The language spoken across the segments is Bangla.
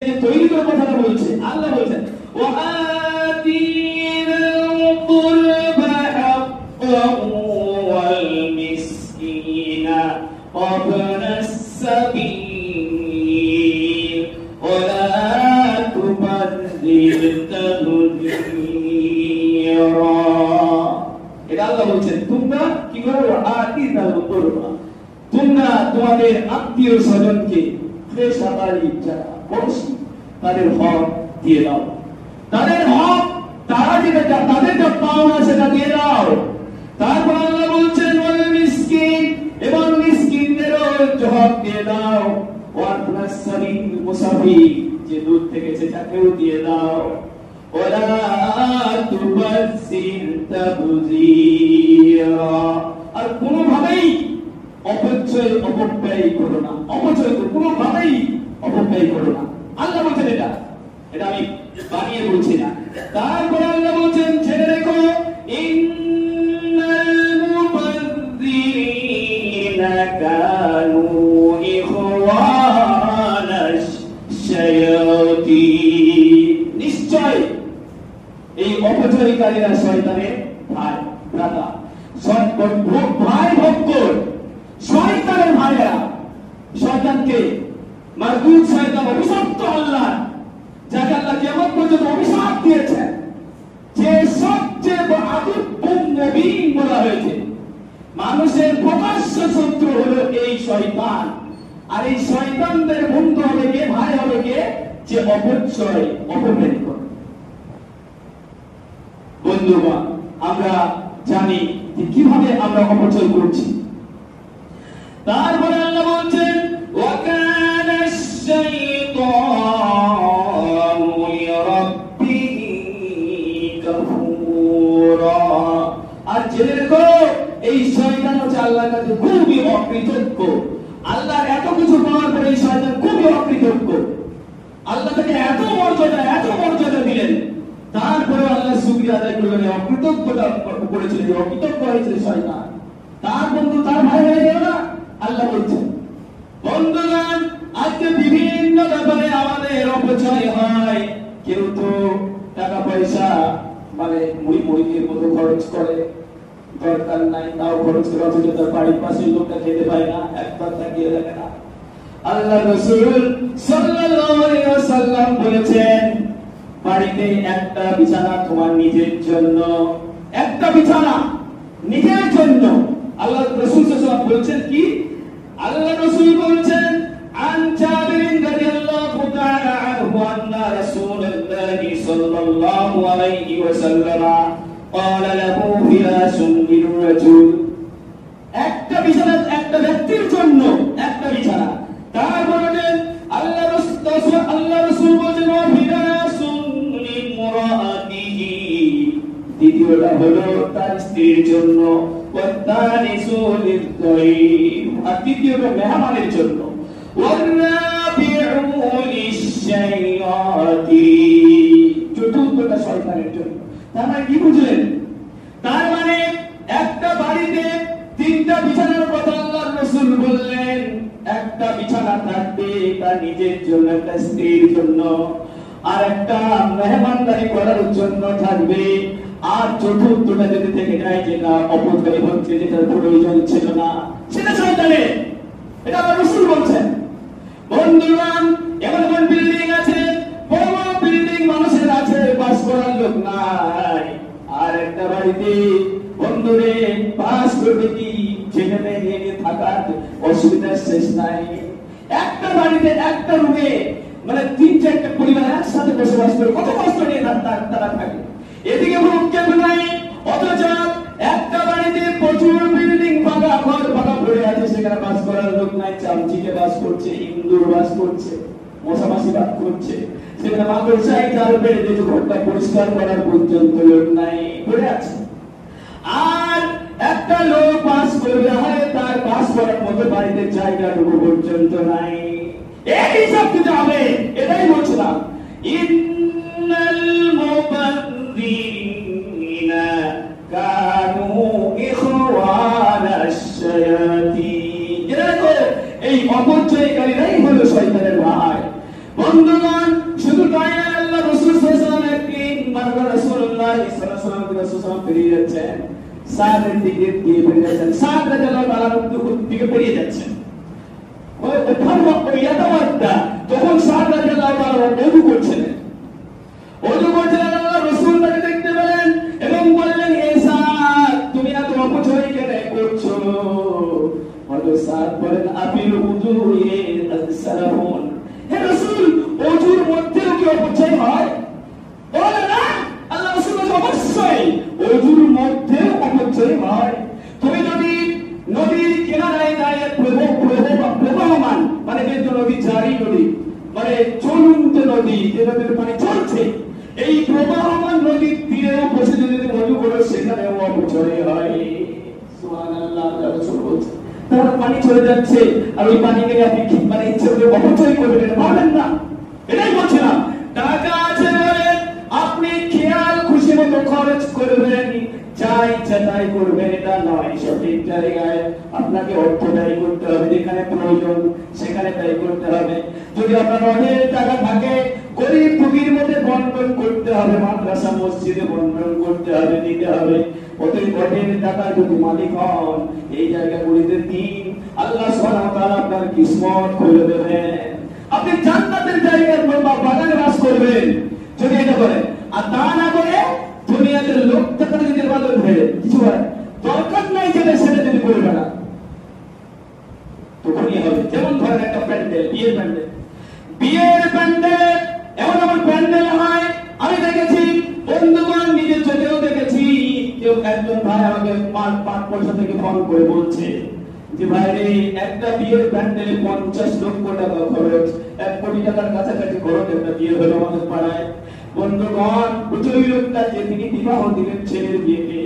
তৈরি করে কথাটা বলছে আল্লাহ বলছেন ওয়াআতিনাল কুরবা হাক্কাহু ওয়াল মিসকিনা ওয়াবনাস সাবিল ওয়ালা তুবাযযির তাবযীরা। এটা আল্লাহ বলছেন তোমরা কি করো, ওয়াআতিনাল কুরবা, তোমরা তোমাদের আত্মীয় স্বজনকে পেশাদারি যারা তাদের হক দিয়ে দাও, তাদের হক তারা যেটা তাদের যা পাওনা সেটা দিয়ে দাও। তারপর আল্লাহ বলছেন ওয়াল মিসকিন, এবং মিসকিনদেরও হক দিয়ে দাও। ওয়াবনাস সাবিল, মুসাফির যে দূর থেকে এসেছে তাকেও দিয়ে দাও। ওয়ালা তুবাযযির তাবযীরা, আর কোনোভাবেই অপচয় অপব্যয় করো না, অপচয় কোনোভাবেই অপব্যয় করো না। আল্লাহ বলছেন এটা আমি বানিয়ে বলছি না। তারপর আল্লাহ বলছেন জেনে রেখো ইন্নাল মুবাযযিরিনা কানু ইখওয়ানাশ শায়াতীন, নিশ্চয় এই অপচয়কারীরা শয়তানের ভাই ভ্রাতা, ভাই ভক্ত, শয়তানের ভাইরা। শয়তানকে মারদুদ শয়তান অভিশপ্ত আল্লাহ, যাকে আল্লাহ কিয়ামত পর্যন্ত অভিশাপ দিয়েছেন, যে সবচেয়ে আদুব্বুন নবীন বলা হয়েছে। মানুষের প্রকাশ্য শত্রু হলো এই শয়তান, আর এই শয়তানদের বন্ধু হবে কে, ভাই হবে কে, যে অপচয় অপব্যয় করে। বন্ধুগণ, আমরা জানি যে কিভাবে আমরা অপচয় করছি। তারপরে আল্লাহ বলছেন ওয়াকানাশ শাইতানু লিরাব্বিহি কাফুরা, আর জেনে রেখো এই শয়তান হচ্ছে আল্লাহর কাছে খুবই অকৃতজ্ঞ। আল্লাহর এত কিছু পাওয়ার পরে এই শয়তান খুবই অকৃতজ্ঞ। আল্লাহ তাকে এত মর্যাদা দিলেন, তারপরে আল্লাহ শুকরিয়া আদায় করলেন, অকৃতজ্ঞতা করেছিল, অকৃতজ্ঞ হয়েছিল শয়তান। তার বন্ধু তার ভাই হয়ে গেল না। আল্লাহ বলছেন বন্ধুগণ, আজকে বিভিন্ন ব্যাপারে আমাদের অপচয় হয়। কেউ তো টাকা পয়সা মানে মুড়ির মতো খরচ করে, দরকার নাই তাও খরচ করে, অথচ তার বাড়ির পাশে লোকটা খেতে পায় না, একবার তাকিয়ে দেখে না। আল্লাহ রাসূল সাল্লাল্লাহু আলাইহি ওয়াসাল্লাম বলেছেন বাড়িতে একটা বিছানা তোমার নিজের জন্য, একটা বিছানা নিজের জন্য। আল্লাহ রাসূল সাল্লাল্লাহু আলাইহি ওয়াসাল্লাম বলছেন কি, আল্লাহ রাসূল বলছেন আন জাবির রাদিয়াল্লাহু তাআলা আনহু আন্না রাসূলুল্লাহ সাল্লাল্লাহু আলাইহি ওয়াসাল্লাম قال له فراش للرجل, একটা বিছানা একটা ব্যক্তির জন্য, একটা বিছানা। তারপরে আল্লাহ রাসূল বলেন ফিরাসুন লিমরাআতিহি, দ্বিতীয়টা হলো তার স্ত্রীর জন্য, ওয়াতানিসু লিদ-দাইফ, আর তৃতীয়টা মেহমানের জন্য, ওয়ারাবিউ লিশ-শায়াতীন, চতুর্থটা শয়তানের জন্য। তার মানে কি বুঝলেন? তার মানে একটা বাড়িতে তিনটা বিছানার কথা আল্লাহর রাসূল বললেন। একটা বিছানা থাকবে তার নিজের জন্য, একটা স্ত্রীর জন্য, আর একটা মেহমানদারি করার জন্য থাকবে, আর চতুর্থটা যদি থেকে যায় যেটা অপচয় হচ্ছে, যেটা প্রয়োজন ছিল না, সেটা শয়তানের। এটা আল্লাহর রাসূল বলছেন। বন্ধুগণ, এমন বিল্ডিং আছে, বড় বড় বিল্ডিং মানুষের আছে, বাস করার লোক নাই। আর একটা বাড়িতে বন্ধুরে বাস করবে কি, ছেলে মেয়ে থাকার অসুবিধা শেষ নাই। একটা বাড়িতে একটা রুমে মানে 3-4টা পরিবার একসাথে বসবাস করে কত কষ্ট নিয়ে তারা থাকে। এদিকে কেউ নাই, অথচ একটা বাড়িতে প্রচুর বিল্ডিং ফাঁকা, ঘর ফাঁকা পড়ে আছে, সেখানে বাস করার লোক নাই। চামচিকে বাস করছে, ইন্দুর বাস করছে, মশামাছি বাস করছে, সেখানে মাকড়সাই জাল বেড়ে দিয়েছে, ঘরটা পরিষ্কার করার পর্যন্ত লোক নাই, পড়ে আছে। আর একটা লোক বাস করবে, হয় তার বাস করার মতো বাড়িতে জায়গাটুকু পর্যন্ত নাই। এই সব কিছু হবে, এটাই বলছিলাম। ইন্নাল মুবাযযিরিনা কানু ইখওয়ানাশ শায়াতীন, এই অপচয়কারীরাই হলো শয়তানের ভাই। বন্ধুগণ, রাসূলুল্লাহ সাল্লাল্লাহু আলাইহি ওয়াসাল্লাম পেরিয়ে যাচ্ছেন, সাদের দিকে দিয়ে পেরিয়ে যাচ্ছেন, সাদ রাদিয়াল্লাহু তাআলা দিকে পেরিয়ে যাচ্ছেন। ওই তখন সাদ রাদিয়াল্লাহু তাআলা ওযু করছিলেন। ওযু করছিলেন, আল্লাহর রাসূল তাকে দেখতে পেলেন এবং বললেন, হে সাদ, তুমি এত অপচয় কেন করছো? হযরত সাদ বলেন, আপিল উযুয়ে আসসালামুন। হে রাসূল, ওযুর মধ্যেও কি অপচয় হয়? বলে না, আল্লাহ রাসূল অবশ্যই ওযুর মধ্যেও অপচয় হয়। তুমি যদি নদীর কিনারায় দাঁড়িয়ে প্রবাহমান, মানে যেহেতু নদী জারি নদী, মানে চলন্ত নদী, যে নদীর পানি চলছে, এই প্রবাহমান নদীর তীরেও বসে যদি ওযু করো, সেখানেও অপচয় হয়। সুবহানাল্লাহ, আল্লাহ রাসূল বলছেন, তার পানি চলে যাচ্ছে আর ওই পানিকে আপনি মানে ইচ্ছে করে অপচয় করবেন, এটা পারবেন না। এটাই বলছিলাম, টাকা আছে বলে আপনি খেয়াল খুশি মতো খরচ করবেন, চাই চাই করবেন, এটা নয়। সঠিক জায়গায় আপনাকে অর্থ ব্যয় করতে হবে, যেখানে প্রয়োজন সেখানে ব্যয় করতে হবে। যদি আপনার অনেক টাকা থাকে, গরিব দুঃখীর মধ্যে বন্টন করতে হবে, মাদ্রাসা মসজিদে বন্টন করতে হবে, দিতে হবে। অতএব অনেক টাকা যদি মালিক হন, এই জায়গাগুলিতে দিন, আল্লাহ সুবহানাহু ওয়া তাআলা আপনার কিসমত খুলে দেবেন। আপনি জান্নাতের জায়গায় বাগানে বাস করবেন যদি এটা করেন। আর তা না করে দুনিয়াতে লোক টাকাতে যদি বাদল ধরে কিছু হয়, দরকার নাই যেটা সেটা যদি করবে না, তখনই হবে। যেমন ধরেন একটা প্যান্ডেল, বিয়ের প্যান্ডেল এমন এমন প্যান্ডেল হয়, আমি দেখেছি, বন্ধুগণ নিজের চোখেও দেখেছি। কেউ একজন ভাই আমাকে 5 পয়সা থেকে ফোন করে বলছে যে ভাই রে, একটা বিয়ের প্যান্ডেলে 50 লক্ষ টাকা খরচ, 1 কোটি টাকার কাছাকাছি খরচ একটা বিয়ে হলো আমাদের পাড়ায়। বন্ধুগণ, ওই লোকটা যে তিনি বিবাহ দিলেন ছেলের বিয়েতে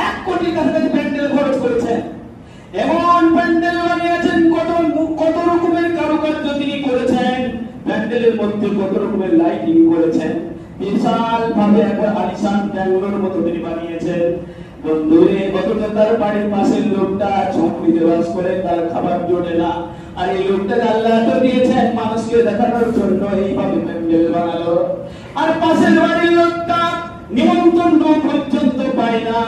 1 কোটি কাছাকাছি প্যান্ডেল খরচ করেছেন। এমন প্যান্ডেল বানিয়েছেন, কত রকমের কারুকার্য তিনি করেছেন, প্যান্ডেলের মধ্যে কত রকমের লাইটিং করেছেন, বিশাল ভাবে একবার আলিশান ব্যাঙ্গলোর মতো তিনি বানিয়েছেন। বন্ধুরে, অথচ তার বাড়ির পাশের লোকটা ঝুঁকড়িতে বাস করে, তার খাবার জোটে না। আর এই লোকটাকে আল্লাহ তো দিয়েছেন মানুষকে দেখানোর জন্য, এইভাবে প্যান্ডেল বানালো। আর পাশের বাড়ির লোকটা নিমন্ত্রণ পর্যন্ত পায় না,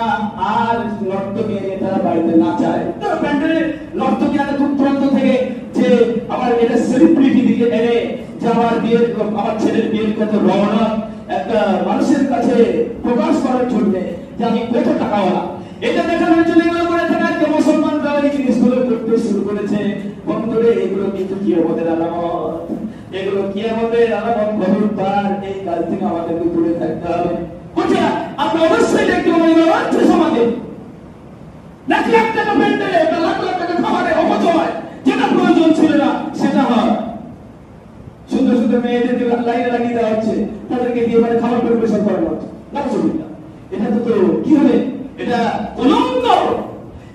আর নর্তকী এনে তারা বাড়িতে নাচায়। তার প্যান্ডেলে নর্তকী আনে দূর দূরান্ত থেকে, যে আমার এটা সেলিব্রিটি দিকে এনে যে আমার ছেলের বিয়ের কত রওনক একটা মানুষের কাছে প্রকাশ করার জন্য, যে আমি কত টাকাওয়ালা, এটা দেখানোর জন্য এগুলো করে থাকে। আজকে মুসলমানরা এই জিনিসগুলো করতে শুরু করেছে। বন্ধুরে, এগুলো কিন্তু কিয়ামতের আলামত, এগুলো কিয়ামতের আলামত। খবরদার, এই কাজ থেকে আমাদেরকে দূরে থাকতে হবে। বুঝছেন? আপনি অবশ্যই দেখতে পাবেন হচ্ছে সমাজে লাখ লাখ টাকা প্যান্ডেলে, লাখ লাখ টাকা খাবারে অপচয়, যেটা প্রয়োজন ছিল না সেটা হয়। সুন্দর সুন্দর মেয়েদেরকে লাইনে লাগিয়ে দেওয়া হচ্ছে, তাদেরকে দিয়ে মানে খাবার পরিবেশন করানো হচ্ছে। এটা তো কি হবে? এটা কলঙ্ক।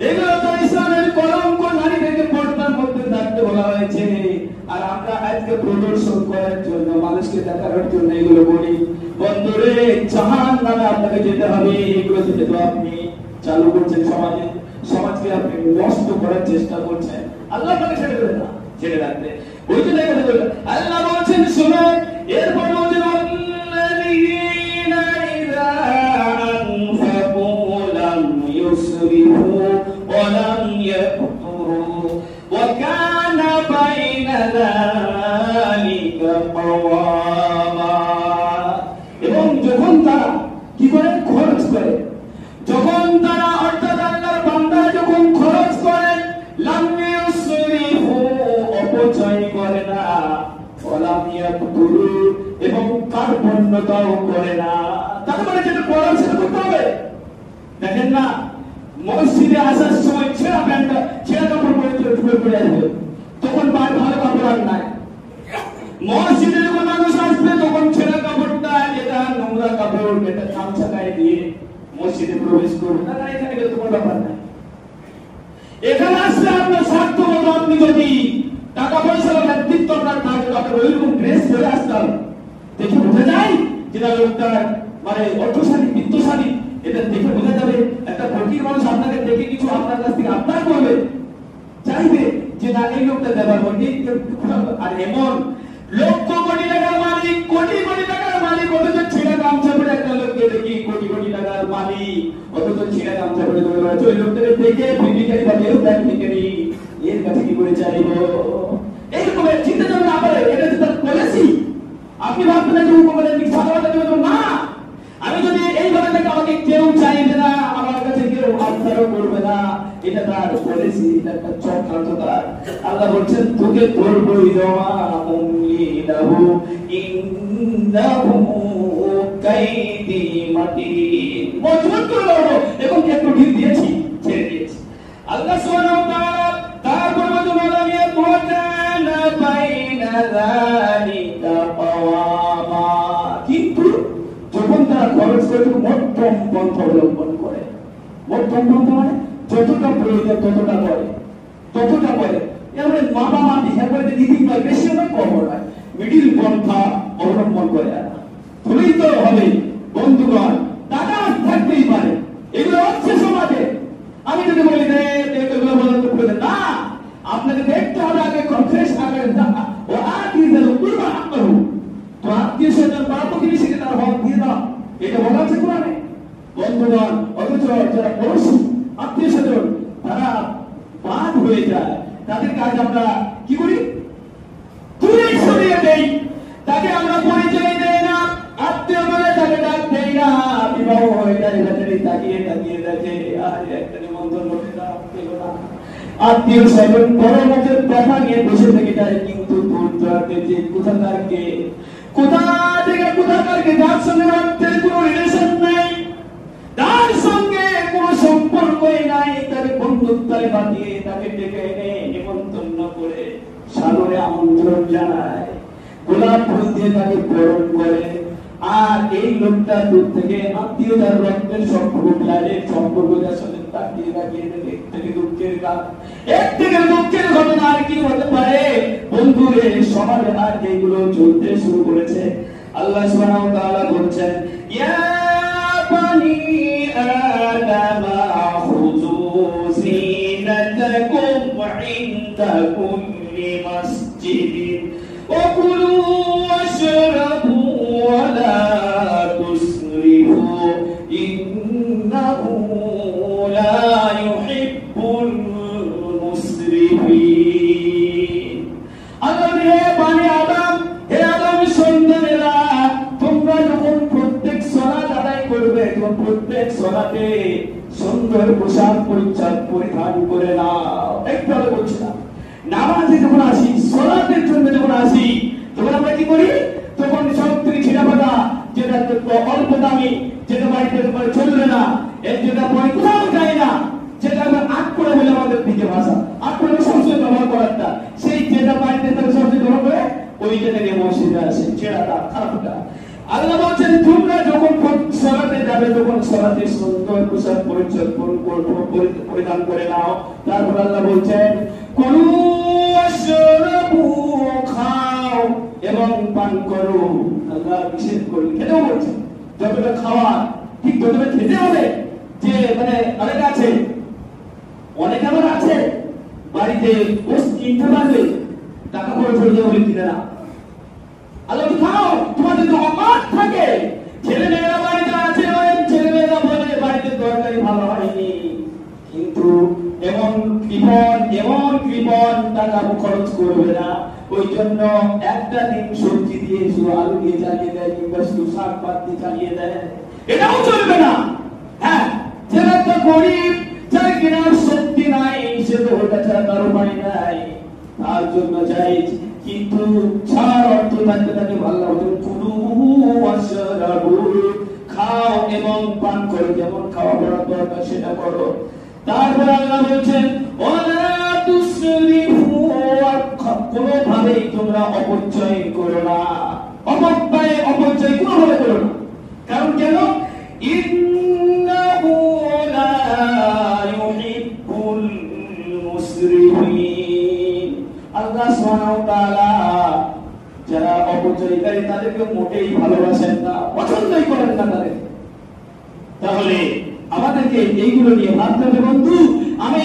এগুলো তো ইসলামের কলঙ্ক। নারীদেরকে পর্দার মধ্যে থাকতে বলা হয়েছে, আর আমরা আজকে প্রদর্শন করার জন্য, মানুষকে দেখানোর জন্য এগুলো করি। বন্ধুরে, জাহান্নামে আপনাকে যেতে হবে। এগুলো থেকে তো আপনি চালু করছেন সমাজে, সমাজকে আপনি নষ্ট করার চেষ্টা করছেন। আল্লাহ আপনাকে ছেড়ে দেবেন না, ছেড়ে রাখবে। ওই জন্য আল্লাহ বলছেন, শোনো, এরপর বলছেন এবং যখন তারা কি করে খরচ করে, যখন তারা অর্থাৎ আল্লাহর বান্দা যখন খরচ করে, লাম ইউসরিফু, অপচয় করে না, ওয়ালাম ইয়াকতুরু, এবং কার্পণ্যতাও করে না। তার মানে যেটা করার সেটা করতে হবে। দেখেন না, মসজিদে আসার সময় ছেঁড়া প্যান্টটা, ছেঁড়া কাপড় পরে আসবে, তখন ভালো কাপড় আর নাই। মসজিদে যখন মানুষ আসবে, তখন ছেঁড়া কাপড়টা, যেটা নোংরা কাপড়, এটা গামছা গায়ে দিয়ে মসজিদে প্রবেশ করবে না। এখানে গেলে তোমার ব্যাপার নাই। এখানে আসলে আপনার স্বার্থ মতো, আপনি যদি টাকা পয়সা বা ব্যক্তিত্ব আপনার থাকে, আপনার ওইরকম ড্রেস পরে আসতে হবে। দেখে বোঝা যায় যেটা লোকটার মানে অর্থশালী, বিত্তশালী, এটা দেখে বোঝা যাবে। একটা ফকির মানুষ আপনাকে দেখে কিছু আপনার কাছ থেকে আপনার করবে, চাইবে যে না, এই লোকটা দেবার করবে। আর এমন লক্ষ কোটি টাকার মালিক, কোটি কোটি টাকার মালিক, অথচ ছেঁড়া গামছা পরে একটা লোককে মধ্যে ছেড়ে গামছা পরে দৌড়ে বেড়াচ্ছে, ওই লোকটাকে দেখে ভিডিকারি বা কেউ দেখ ভিখারি, এর কাছে কি করে চাইবো? এইরকম চিন্তা যখন না করে, এটা তো তার পলিসি। আপনি ভাববেন যে উপমানের দিক ভালোবাসা দেবেন না, আমি যদি এইভাবে থেকে আমাকে কেউ চাইবে না, আমার কাছে কেউ আবদারও করবে না, এটা তার পলিসি, এটা একটা চক্রান্ত তার। আল্লাহ বলছেন তোকে ধরবই দেওয়া মুমিনাহু ইন্নাহু কাইদি মাতিন, মজবুত করে ধরবো, এবং একটু ঢিল দিয়েছি, ছেড়ে দিয়েছি। আল্লাহ সুবহানাহু ওয়া তাআলা তারপর বলেন ইয়াকুনা বাইনা যালিকা কাওয়ামা, কিন্তু যখন তারা খরচ করে মধ্যম পন্থা অবলম্বন করে, মধ্যম পন্থা মানে যতটা প্রয়োজন ততটা করে, ততটা করে। এবারে মাপামাপি একবারে নীতি নয়, বেশি নয় কম নয়, মিডিল পন্থা অবলম্বন করে। তুলেই তো হবে বন্ধুগণ, টাকা থাকতেই পারে, এগুলো হচ্ছে সমাজে। আমি যদি বলি যে এগুলো বলতে প্রয়োজন না, আপনাকে দেখতে হবে আগে কনফেস আগে ও আকিদাল কুরবা আকরু, তো আত্মীয় স্বজন পাড়া প্রতিবেশীকে তার হক দিয়ে দাও, এটা বলা আছে কোরআনে। বন্ধুগণ, অথচ যারা পড়োশী আত্মীয় স্বজন তারা বাদ হয়ে যায়, তাদের কাজ আমরা কি করি? দূরে সরিয়ে দেই, তাকে আমরা পরিচয় দেই না, আত্মীয় বলে তাকে ডাক দেই না, বিবাহ হয়ে যায় তাদের তাকিয়ে তাকিয়ে দেখে আর একটা নিমন্ত্রণ করতে দাও পেল না, আত্মীয় স্বজন বড় মুখের দেখা নিয়ে বসে থেকে যায়, কিন্তু দূর দূরান্তে যে কোথাকারকে যার সঙ্গে রক্তের কোনো রিলেশন নেই, তার সঙ্গে কোনো সম্পর্কই নাই, তাকে বন্ধুত্বে বাঁধিয়ে তাকে ডেকে এনে নিমন্ত্রণ করে সাদরে আমন্ত্রণ জানায়, গোলাপ ফুল দিয়ে তাকে বরণ করে। আর এই লোকটা দূর থেকে আত্মীয়তার রক্তের সম্পর্ক, ব্লাডের সম্পর্ক যার সাথে তাকিয়ে তাকিয়ে এক থেকে দুঃখের কাজ, এক থেকে দুঃখের ঘটনা আর কি হতে পারে বন্ধুরে, সমাজে আর এইগুলো চলতে শুরু করেছে। আল্লাহ সুবহানাহু ওয়া তাআলা বলছেন ইয়া বানি আদামা খুযু যিনাতাকুম ইনদা কুল্লি মাসজিদিন ওয়া কুলু ওয়াশরাবু ওয়া লা তুসরিফু ইন্নাহু লা ইউহিব্বুল মুসরিফিন। আল্লাহ হে বানি আদম, হে আদমের সন্তানেরা, তোমরা যখন প্রত্যেক সালাত আদায় করবে, তখন প্রত্যেক সালাতে সুন্দর পোশাক পরিচ্ছদ পরিধান করে নাও। একটু আগে বলছিলাম নামাজে যখন আসি, সালাতের জন্য যখন আসি, তখন আমরা কি করি? তখন সব থেকে ছিঁড়া ফাটা, যেটা অল্প দামি, যেটা বাড়িতে চলবে না, এর যেটা পরে কোথাও যায় না, যেটা আমরা আট করে বলে আমাদের দিকে ভাষা, আট করে সবসময় ব্যবহার করারটা, সেই যেটা বাড়িতে তাকে সবসময় ব্যবহার করে ওইটা থেকে মসজিদে আসে, ছেঁড়াটা খারাপটা। আল্লাহ বলছেন তোমরা যখন সালাতে যাবে, তখন সালাতে সুন্দর পোশাক পরিচ্ছদ পরিধান করে নাও। তারপর আল্লাহ বলছেন কুলু ওয়াশরাবু, খাও এবং পান করো। আল্লাহ নিষেধ করে খেতেও বলছেন, যতটা খাওয়া ঠিক ততটা খেতে হবে। যে মানে অনেক আছে, অনেক আবার আছে বাড়িতে গোশত কিনতে পারবে, টাকা খরচ হয়ে যাবে কিনে না। আল্লাহ খাও, তোমাদের তো অকাত থাকে। ছেলে মেয়েরা বাড়িতে আছে, ছেলে মেয়েরা বলে বাড়িতে তরকারি ভালো হয়নি, কিন্তু এমন কৃপণ টাকা খরচ করবে না, ওই জন্য একটা দিন সবজি দিয়ে শুধু আলু দিয়ে চালিয়ে দেয়, কিংবা শুধু শাক পাত দিয়ে চালিয়ে দেয়, এটাও চলবে না। হ্যাঁ, যারা তো গরিব, যারা কেনার শক্তি নাই, সে তো ওটা ছাড়া তার উপায় নাই, তার জন্য জায়েজ, কিন্তু ছাড় অর্থ থাকতে থাকে ভালো হতো। কুলু ওয়াশরাবু, খাও এবং পান করো, যেমন খাওয়া পড়া দরকার সেটা করো। তারপর আল্লাহ বলছেন ওয়ালা তুসরিফু, কোনোভাবেই তোমরা অপচয় করো না, অপচয় কোনোভাবে করো না। কারণ কেন? ইন্নাহু লা ইউহিব্বুল মুসরিফিন। আল্লাহ সুবহানাহু ওয়া তাআলা যারা অপচয়কারী তাদেরকে মোটেই ভালোবাসেন না, পছন্দই করেন না তাদের। তাহলে আমাদেরকে এইগুলো নিয়ে ভাবতে হবে বন্ধু। আমি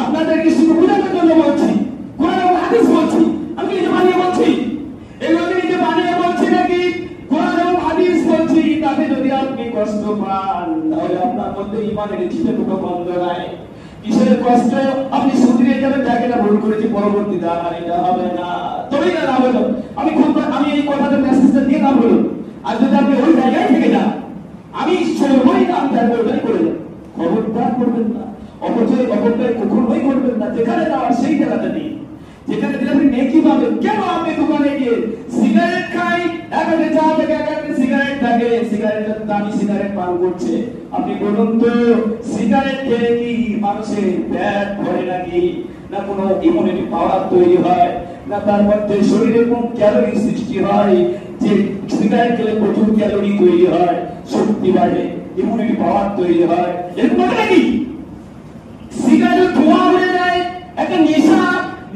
আপনাদেরকে শুধু বোঝানোর জন্য বলছি, কোরআন এবং হাদিস বলছি, আমি নিজে বানিয়ে বলছি, এগুলো নিজে বানিয়ে বলছি নাকি কোরআন এবং হাদিস বলছি, তাতে যদি আপনি কষ্ট পান তাহলে আপনার মধ্যে ইমানের ছিটেফোঁটা বন্ধ নাই। কিসের কষ্ট? আপনি সুদিনে যাবেন, দেখে না ভুল করেছি, পরবর্তীতে আর এটা হবে না, তবেই না হবে না। আমি এই কথাটা মেসেজটা দিয়ে না বলুন, আর যদি আপনি ওই জায়গায় থেকে যান, আমি সর্বই নাম থাকবে ওটাই করে যান, খবরদার করবেন না। অপচয় অপচয় কখনোই করবেন না। যেখানে যাওয়ার সেই জায়গাটা নেই, যেখানে দিলে আপনি নেকি পাবেন। কেন আপনি দোকানে গিয়ে সিগারেট খাই, একাতে চা থেকে একাতে সিগারেট থাকে, সিগারেটের দামি সিগারেট পান করছে। আপনি বলুন তো, সিগারেট খেয়ে কি মানুষের পেট ভরে নাকি? না কোনো ইমিউনিটি পাওয়ার তৈরি হয়, না তার মধ্যে শরীরে কোন ক্যালোরি সৃষ্টি হয়, যে সিগারেট খেলে প্রচুর ক্যালোরি তৈরি হয়, শক্তি বাড়ে, ইমিউনিটি পাওয়ার তৈরি হয়, এরকম নাকি? সিগারেট ধোঁয়া উড়ে যায়, একটা নেশা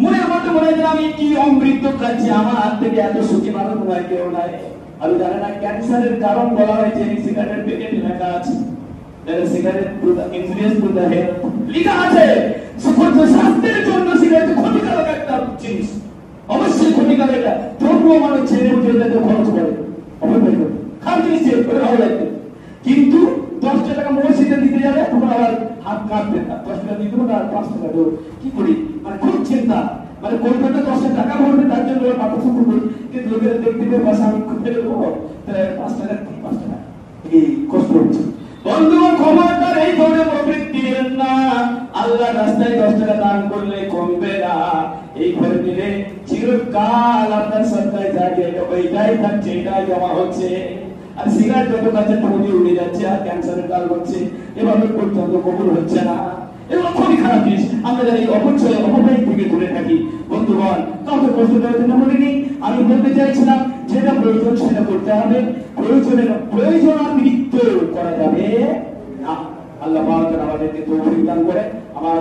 মনের মধ্যে মনে হয় আমি কি অমৃত খাচ্ছি, আমার হাত থেকে এত সুখী মানুষ মনে হয় কেউ নাই। আর জানে না ক্যান্সারের কারণ বলা হয়েছে এই সিগারেট প্যাকেটে লেখা আছে, cigarette influence to the health লেখা আছে। স্বাস্থ্যের জন্য সিগারেট ক্ষতিকারক একটা জিনিস, অবশ্যই ক্ষতিকারক। এটা তবুও মানুষ ছেড়ে উঠে এটাতে খরচ করে, অবশ্যই খারাপ জিনিস ছেড়ে করে ভালো লাগবে। কিন্তু 10 টাকা মসজিদে দিতে যাবে, তখন আবার হাত কাটবে না, 10 টাকা দিতে হবে আর 5 টাকা দেবো, কি করি? মানে খুব চিন্তা, মানে কলকাতা 10 টাকা ভরবে তার জন্য মাথা শুরু করি, কিন্তু লোকেরা দেখতে পেয়ে বাসা আমি খুঁজে দেবো, তাহলে 5 টাকা 5 টাকা এই কষ্ট হচ্ছে। বন্ধুগণ, খবরদার এই ধরনের প্রবৃত্তি নেবেন না। আল্লাহ রাস্তায় 10 টাকা দান করলে কমবে না, এই করে দিলে চিরকাল আপনার সরকার যাকে ওইটাই থাকছে, এটাই জমা হচ্ছে। আর সিগারেট যত কাছে পৌঁছে উড়ে যাচ্ছে, আর ক্যান্সারের কাল হচ্ছে, এভাবে পর্যন্ত কবুল হচ্ছে না। এগুলো খুবই খারাপ জিনিস। আমরা যারা এই অপচয় অপব্যয় থেকে দূরে থাকি, বন্ধুগণ, কাউকে কষ্ট দেওয়ার জন্য বলিনি। আমি বলতে চাইছিলাম, যেটা প্রয়োজন সেটা করতে হবে, প্রয়োজনাতিরিক্ত করা যাবে না। আল্লাহ পাক আমাদেরকে তৌফিক দান করে। আমার